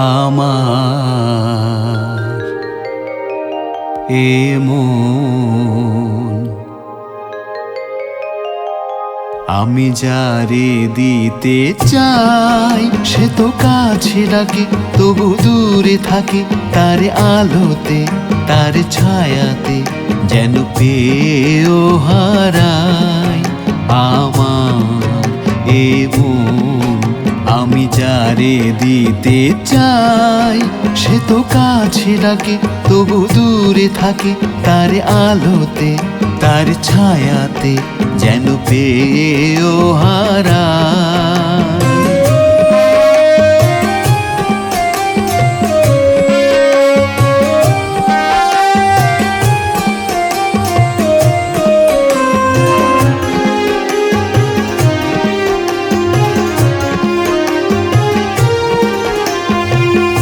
আমার এমন আমি যারে দিতে চাই সে তো কাছে ডাকে তবু দূরে থাকে, তার আলোতে তার ছায়াতে যেন পেয়েও হারাই। আমার এমন আমি যারে দিতে চাই সে তো কাছে ডাকে তবু দূরে থাকে, তার আলোতে তার ছায়াতে যেন পেয়েও হারাই।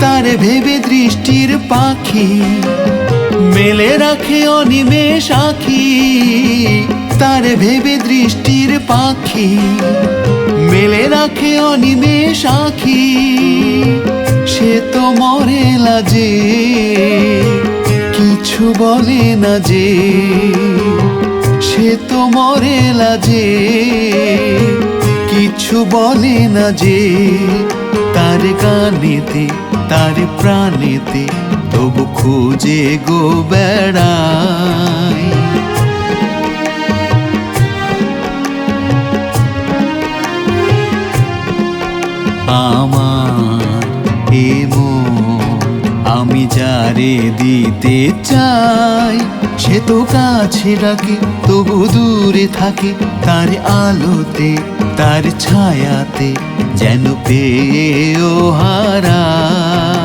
তারে ভেবে দৃষ্টির পাখি মেলে রাখে অনিমেষ আঁখি, তারে ভেবে দৃষ্টির পাখি মেলে রাখে অনিমেষ আঁখি। সে তো মরে লাজে কিছু বলে না যে, সে তো মরে লাজে কিছু বলে না যে, তার গানেতে তার প্রাণেতে তবু খুঁজে গো বেড়াই। আমার এমন আমি যারে দিতে চাই সে তো কাছে ডাকে তবু দূরে থাকে, তার আলোতে তার ছায়াতে যেন পেয়েও হারাই।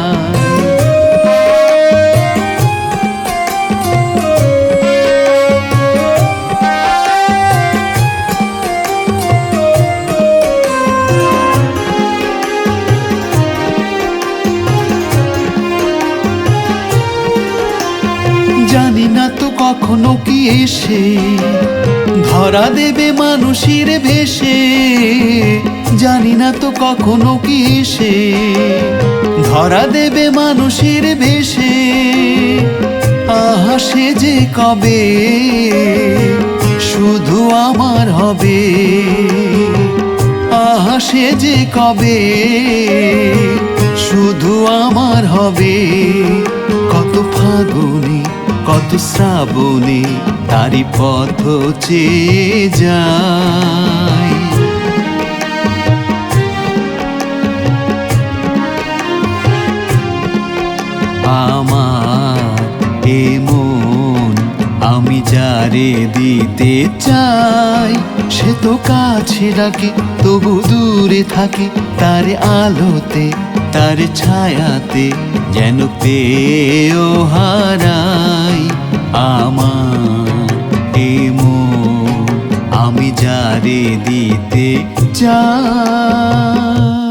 জানি না তো কখনো কি এসে ধরা দেবে মানুষের ভেসে, জানি না তো কখনো কি এসে ধরা দেবে মানুষের ভেসে। আহা সে যে কবে শুধু আমার হবে, আহা সে যে কবে শুধু আমার হবে। কত ফাগুনে কত শ্রাবণে তারি পথ চেয়ে যায়। আমার এমন আমি যারে দিতে চাই সে তো কাছে ডাকে তবু দূরে থাকে, তার আলোতে তার ছায়াতে যেন পেয়েও হারাই। আমার এমন আমি যারে দিতে চাই।